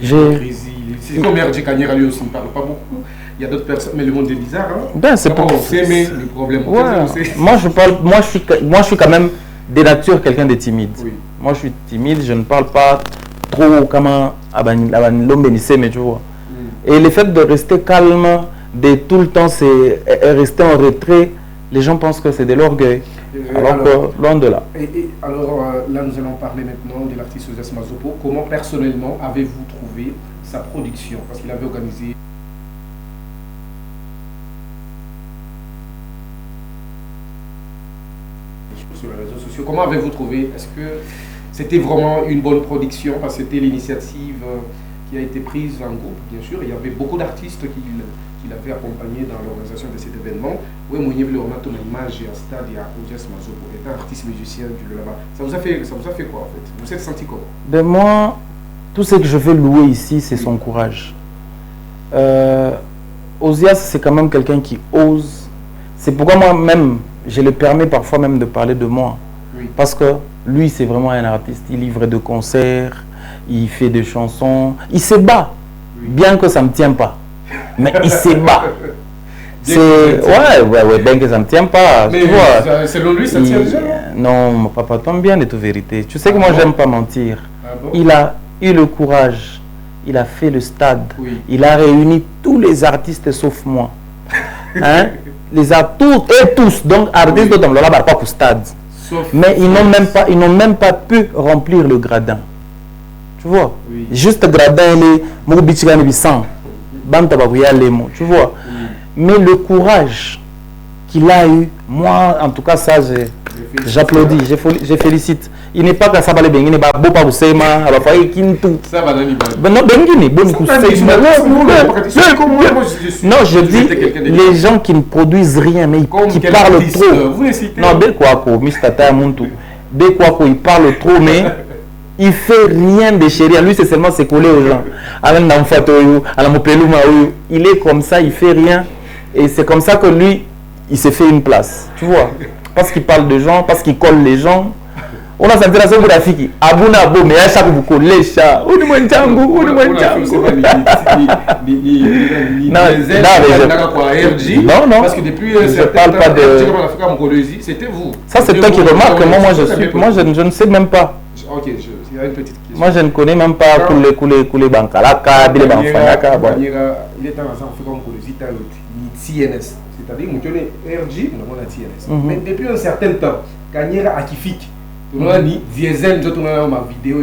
C'est comme R.J. Kanyera, lui aussi, il ne parle pas beaucoup. Il y a d'autres personnes, mais le monde est bizarre. Hein? Ben, c'est pour... On sait, mais le problème, ouais. Moi, je suis quand même de nature quelqu'un de timide. Oui. Moi, je suis timide, je ne parle pas trop comme l'homme bénissé, mais tu vois. Et le fait de rester calme, de tout le temps rester en retrait, les gens pensent que c'est de l'orgueil. Alors que loin de là. Alors là, nous allons parler maintenant de l'artiste Ozias Mazopo. Comment personnellement avez-vous trouvé sa production? Parce qu'il avait organisé sur les réseaux sociaux. Comment avez-vous trouvé? Est-ce que c'était vraiment une bonne production? Parce que c'était l'initiative qui a été prise en groupe, bien sûr. Il y avait beaucoup d'artistes qui l'avaient accompagné dans l'organisation de cet événement. Oui, moi, il y a ton image à stade, il y a Ozias Mazopo, étant artiste musicien du là-bas. Ça vous a fait quoi en fait? Vous êtes senti comment? Ben moi, tout ce que je veux louer ici, c'est son courage. Ozias, c'est quand même quelqu'un qui ose. C'est pourquoi moi-même, je le permets parfois même de parler de moi. Oui. Parce que lui, c'est vraiment un artiste. Il livre de concerts, il fait des chansons, il se bat. Oui. Bien que ça ne me tienne pas. Mais il se bat. Ouais, bien que ça ne me tient pas. Mais selon lui, ça tient déjà. Non, mon papa, tombe bien de toute vérité. Tu sais que moi, j'aime pas mentir. Bon? Il a eu le courage. Il a fait le stade. Oui. Il a réuni tous les artistes sauf moi. Hein? Les artistes et tous. Donc, artistes oui. Là-bas, pas pour stade. Sauf mais ils n'ont même pas pu remplir le gradin. Tu vois? Oui. Juste gradin, les tu vois? Oui. Mais le courage qu'il a eu, moi, en tout cas, ça, j'applaudis, je félicite. Il n'est pas qu'à ça, il n'est pas beau, pas vous savez, ça va donner non, je dis les gens qui ne produisent rien, mais qui parlent trop. Non, dès quoi, il parle trop, mais il fait rien de chéri. Lui, c'est seulement se coller aux gens. Il est comme ça, il fait rien. Et c'est comme ça que lui, il s'est fait une place. Tu vois? Parce qu'il parle de gens, parce qu'il colle les gens. On a senti la seconde fille. Abuna bo, mais à chaque vous collez ça. Non, parce que depuis je parle pas de. C'était vous. Ça, c'est toi qui remarque. Moi, je ne sais même pas. Ok, il y a une petite question. Moi, je ne connais même pas Koulé Bankalaka, Bile Banfanyaka. Il est en Afrique comme TNS. C'est-à-dire, nous avons RG, nous avons la TNS. Mais depuis un certain temps, Kanyera Akifik, nous avons dit diesel, nous avons ma vidéo.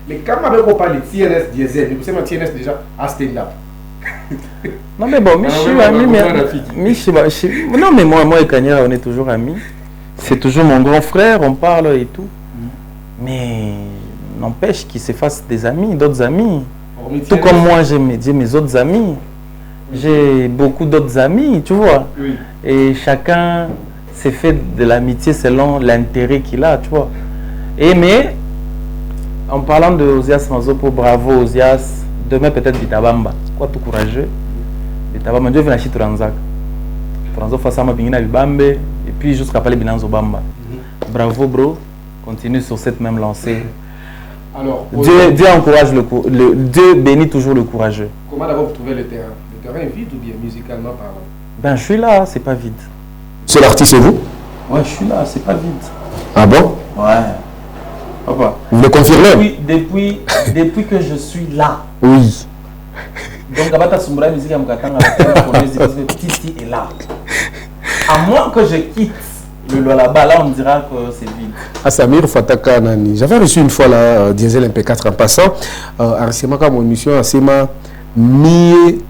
Mais quand on parle de TNS diesel, vous savez, TNS déjà à stand-up. Non, mais bon, je suis ami. Non, mais moi et Kanyera, on est toujours amis. C'est toujours mon grand frère, on parle et tout. Mais n'empêche qu'il se fasse des amis, d'autres amis. Tout comme moi, j'ai mes autres amis. J'ai beaucoup d'autres amis, tu vois. Oui. Et chacun s'est fait de l'amitié selon l'intérêt qu'il a, tu vois. Mais, en parlant de Ozias Mazopo, bravo Ozias. Demain peut-être Bitabamba. Quoi tout courageux. Bitabamba, Dieu vient acheter Transac. Transac face à ma bingina Bibambe. Et puis jusqu'à parler Binanzo Bamba. Bravo bro. Continue sur cette même lancée. Alors, Dieu encourage Dieu bénit toujours le courageux. Comment d'abord vous trouvez le terrain? Le terrain est vide ou bien musicalement parlant? Ben je suis là, c'est pas vide. C'est l'artiste et vous? Ouais, je suis là, c'est pas vide. Ah bon? Ouais. Papa. Vous le confirmez? Depuis que je suis là. Oui. Donc Abata Sumbra musique à Mukatanga, Titi est là. À moins que je quitte là-bas, là on dira que c'est vide. À Samir Fataka Nani. J'avais reçu une fois la Diesel MP4 en passant. À mon émission, à Sema, Diesel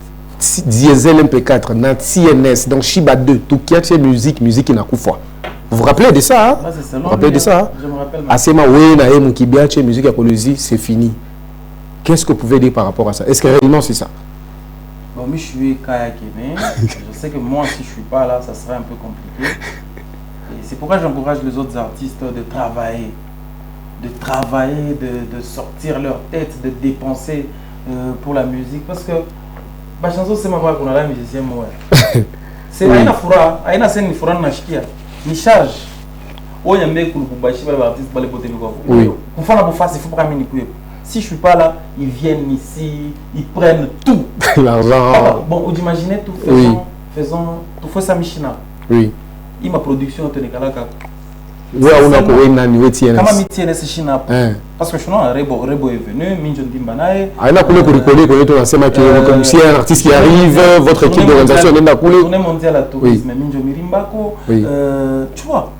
MP4, na TNS, donc Shiba 2, tout qui a musique n'a qu'une fois. Vous vous rappelez de ça? Hein? Vous vous rappelez de ça? Hein? Je me rappelle. À Sema, oui, na qui bien musique à Colosie, c'est fini. Qu'est-ce que vous pouvez dire par rapport à ça? Est-ce que réellement c'est ça? Bon, moi je suis Kaya Kene. Je sais que moi, si je ne suis pas là, ça serait un peu compliqué. C'est pourquoi j'encourage les autres artistes de travailler, de sortir leur tête, de dépenser pour la musique. Parce que ma chanson, c'est ma voix qu'on a la musicienne, moi. C'est aina fura, aina sen ni fura na shikia. Ni charge. Oya mbe kulukubashi bale ba artiste bale pote biko. Oui. Kufana bu face, il faut pas mini kuye. Si je suis pas là, ils viennent ici, ils prennent tout. L'argent. Bon, vous imaginez tout, faisons tout faut ça michina. Oui. Il ma production te nekalaka. Ouais, on a quoi na niveau TNS. Comment mi TNS china? Parce que sinon Rebo est venu, Minjon Dimbanae. Ah, il a coulé pour rigoler, qu'on est tout ensemble comme si un artiste qui arrive, votre équipe d'organisation est là coulé. Tournée mondiale à tourisme, Minjo Mirimbako. Tu vois,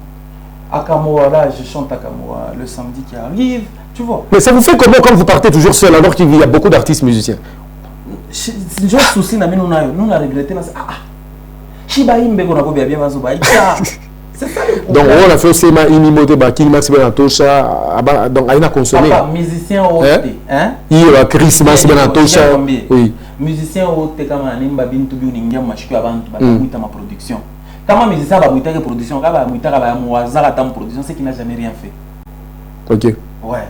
Akamoa là, je chante Akamoa le samedi qui arrive, tu vois. Mais ça vous fait comment quand vous partez toujours seul alors qu'il y a beaucoup d'artistes musiciens? C'est un souci, nous avons regretté. Shiba Imbe, on a bien bien c'est ça le problème. Donc on a fait aussi une immoté King Max Benatosha, donc il a consommé. Musicien au hein? Il y a Chris Max Benatosha. Oui. Musicien au comme un imba bintu bi uningia mashiko avant ma production. Quand un musicien va muiter production, quand va muiter va moazara tam production, c'est qu'il n'a jamais rien fait. OK. Ouais.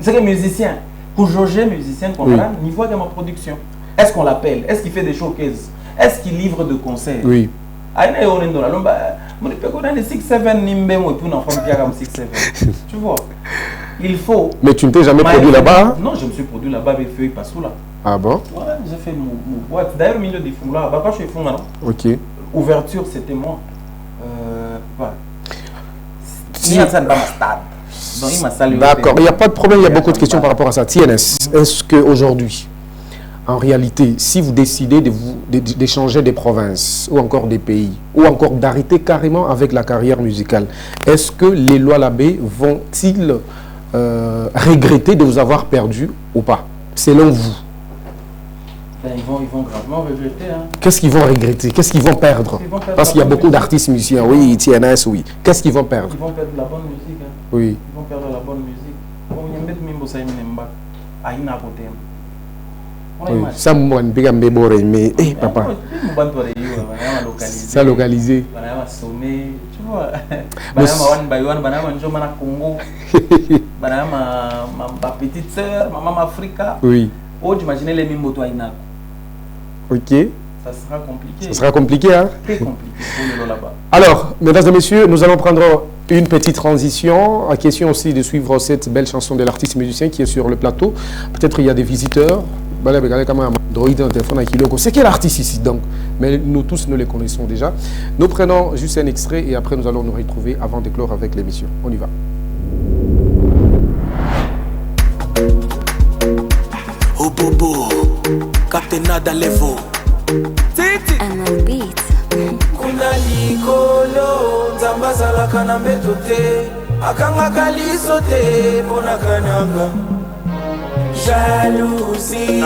C'est que musicien, pour jauger musicien comprendre niveau de ma production. Est-ce qu'on l'appelle? Est-ce qu'il fait des showcases? Est-ce qu'il livre de concerts? Oui. Aïna on est dans la lomba. Mon époque on a 6-7 nimbe moi puis on fait comme 6-7. Tu vois. Il faut. Mais tu ne t'es jamais produit là-bas? Non, je me suis produit là-bas avec Feuille Passoula. Ah bon? Ouais, j'ai fait mon boîte. D'ailleurs, milieu des fonds là, bah, je suis fond maintenant. OK. Ouverture, c'était moi. Il y a ça dans ma stade. Donc, il m'a salué. D'accord, il n'y a pas de problème, il y a beaucoup de questions par rapport à ça. TNS, est-ce qu'aujourd'hui, en réalité, si vous décidez d'échanger des provinces ou encore des pays, ou encore d'arrêter carrément avec la carrière musicale, est-ce que les lois Labé vont-ils regretter de vous avoir perdu ou pas, selon vous? Ils vont gravement regretter. Hein. Qu'est-ce qu'ils vont regretter? Qu'est-ce qu'ils vont perdre? Parce qu'il y a beaucoup d'artistes musiciens, oui, TNS, oui. Qu'est-ce qu'ils vont perdre? Ils vont perdre la bonne musique. Hein. Oui. Ils vont perdre la bonne musique. Ça, moi, je suis mais papa. Ça localisé. Tu vois. Ma petite sœur, ma maman Africa. Oui. Oh, j'imaginais les mêmes motos à Inako. Ok. Ça sera compliqué. Ça sera compliqué, hein? Très compliqué pour le là-bas. Alors, mesdames et messieurs, nous allons prendre une petite transition. À question aussi de suivre cette belle chanson de l'artiste musicien qui est sur le plateau. Peut-être il y a des visiteurs. C'est quel artiste ici donc? Mais nous tous, nous les connaissons déjà. Nous prenons juste un extrait et après nous allons nous retrouver avant de clore avec l'émission. On y va. Oh bobo, Captain dans les veaux. Kuna likolo, zambazala kana metote, akanga kalisote, pona kananga. Jalousie,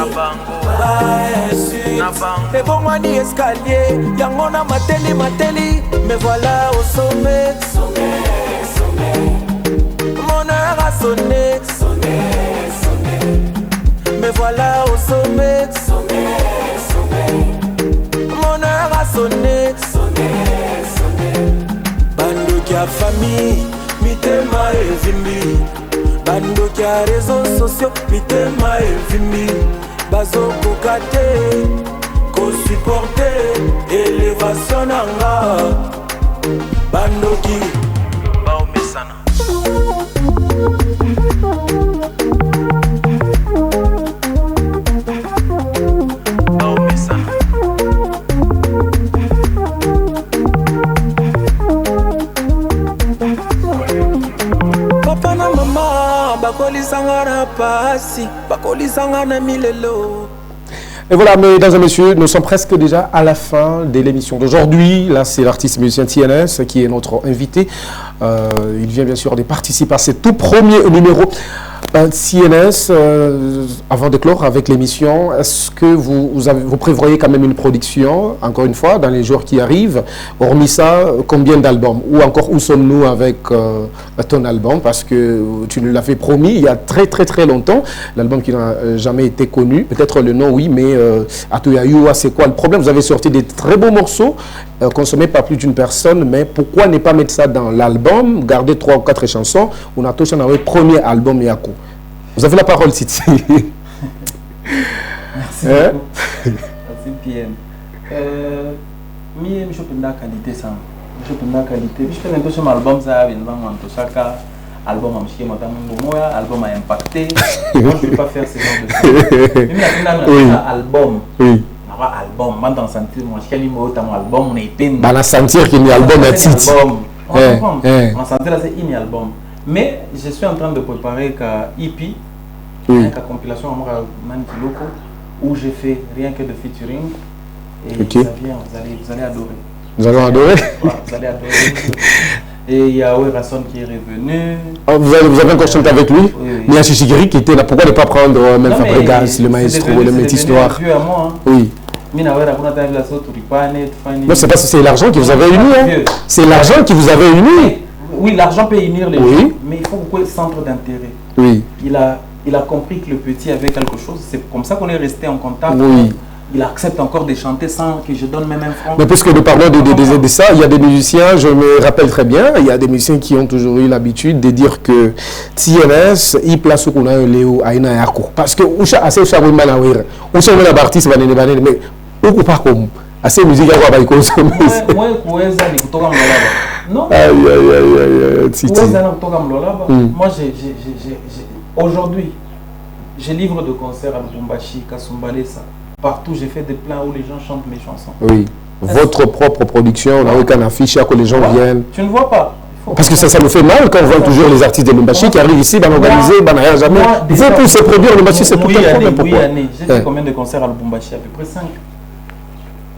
et pour moi ni escalier, yangona mateli, me voilà au sommet, mon heure a sonné, me voilà au sommet, mon heure a sonné, bando qui a famille, mitema et vimbi. Bando qui a réseaux sociaux, mitema et vimbi. Bazo kokate, ko supporter, élévation nanga. Bando qui bao mesana. Bao mesana. Papa na mama bakoli sangana pasi, bakoli sangana milelo. Et voilà, mesdames et messieurs, nous sommes presque déjà à la fin de l'émission d'aujourd'hui. Là, c'est l'artiste musicien TNS qui est notre invité. Il vient bien sûr de participer à ce tout premier numéro TNS. Avant de clore avec l'émission, est-ce que vous prévoyez quand même une production, encore une fois, dans les jours qui arrivent? Hormis ça, combien d'albums? Ou encore, où sommes-nous avec ton album? Parce que tu nous l'avais promis il y a très longtemps. L'album qui n'a jamais été connu. Peut-être le nom, oui, mais Atoyayoua, c'est quoi le problème? Vous avez sorti des très beaux morceaux, consommés par plus d'une personne, mais pourquoi ne pas mettre ça dans l'album, garder 3 ou 4 chansons? On a touché dans le premier album Yako. Vous avez la parole, Titi. Merci beaucoup. Merci, PM. je peux la qualité ça. Je peux la qualité. Je peux même album ça, chaque album album a impacté. Moi je ne vais pas faire ce genre de choses. Même album. Oui. Album, maintenant sentir moi je album on est peine. Bah sentir qu'il y a un album à titre. On va sentir là c'est un album. Mais je suis en train de préparer un EP, une compilation à Mankiloko où j'ai fait rien que de featuring et ça vient, vous allez adorer. Vous allez adorer. Vous allez adorer. Et il y a Rasson qui est revenu. Vous avez encore chanté avec lui? Il y a Chichigiri qui était là. Pourquoi ne pas prendre même Fabregas, le maestro, le métis noir? Oui. Non, c'est parce que c'est l'argent qui vous avait uni. C'est l'argent qui vous avait uni. Oui, l'argent peut unir les gens, mais il faut beaucoup de centre d'intérêt. Oui. Il a compris que le petit avait quelque chose. C'est comme ça qu'on est resté en contact. Oui. Il accepte encore de chanter sans que je donne même un franc. Mais puisque nous parlons de ça, il y a des musiciens, je me rappelle très bien, il y a des musiciens qui ont toujours eu l'habitude de dire que TNS, il place qu'on a un Léo à une ayako. Parce que on a assez de manawir. On sait que l'artiste va ne mais on ne pas comme assez musique à quoi consommer. Moi, non. Moi, aujourd'hui, je livre de concerts à Lubumbashi, Kasumbalesa. Partout, j'ai fait des plans où les gens chantent mes chansons. Oui. Votre propre production, on n'a aucun affiche, que les gens viennent. Tu ne vois pas. Parce que ça nous fait mal quand on voit toujours les artistes de Lubumbashi qui arrivent ici, organisés, jamais. Vous pour se produire Lubumbashi, c'est tout un problème. Pourquoi? J'ai fait combien de concerts à Lubumbashi? À peu près 5.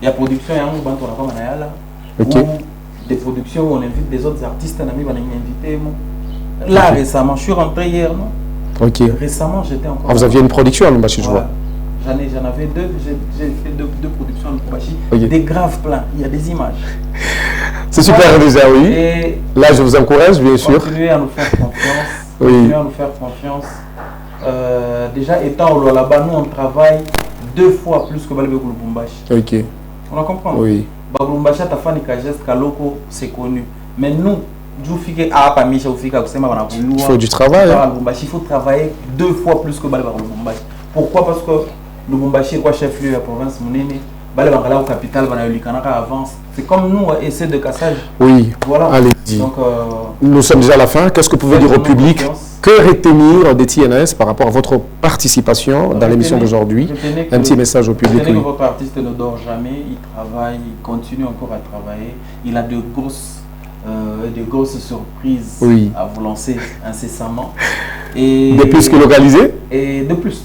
Il y a production, il y a un ou des productions où on invite des autres artistes, on a invité. Là, récemment, je suis rentré hier, non? Ok. Récemment, j'étais encore. Vous aviez une production à Lubumbashi, je vois. J'en avais deux, j'ai fait deux productions à Lubumbashi, des graves plans, il y a des images. C'est super déjà, oui. Et là, je vous encourage, bien sûr. Continuez à nous faire confiance. Continuez à nous faire confiance. Déjà, étant au là-bas, nous, on travaille 2 fois plus que Balbeko Lubumbashi. Ok. On a compris? Oui. Lubumbashi, ta fan et Kaloko, c'est connu. Mais nous, il faut du travail. Il faut travailler 2 fois plus que Balbeko Lubumbashi. Pourquoi? Parce que Lubumbashi est quoi chef-lieu de la province Mounene, Balbeko au capital, avance. C'est comme nous, essai de cassage. Oui. Voilà. Allez-y. Nous sommes déjà à la fin. Qu'est-ce que vous pouvez dire au public? Que retenir des TNS par rapport à votre participation dans l'émission d'aujourd'hui? Un petit message au public. Retenez que votre artiste ne dort jamais, il travaille, il continue encore à travailler. Il a de grosses surprises à vous lancer incessamment. Et de plus que localisé? Et de plus.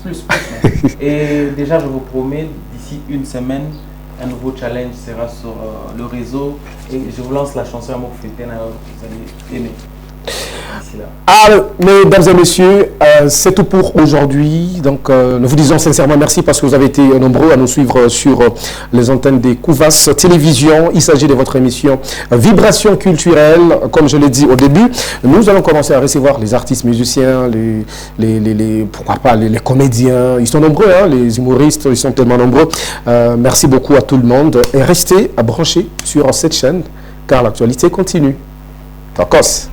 Et déjà, je vous promets, d'ici une semaine, un nouveau challenge sera sur le réseau. Et je vous lance la chanson à Mokfeten, alors vous allez aimer. Alors, mesdames et messieurs, c'est tout pour aujourd'hui. Donc, nous vous disons sincèrement merci parce que vous avez été nombreux à nous suivre sur les antennes des Kouvas Télévision. Il s'agit de votre émission Vibration culturelle. Comme je l'ai dit au début, nous allons commencer à recevoir les artistes musiciens, pourquoi pas les comédiens. Ils sont nombreux, hein, les humoristes, ils sont tellement nombreux. Merci beaucoup à tout le monde et restez branchés sur cette chaîne car l'actualité continue. Tacos.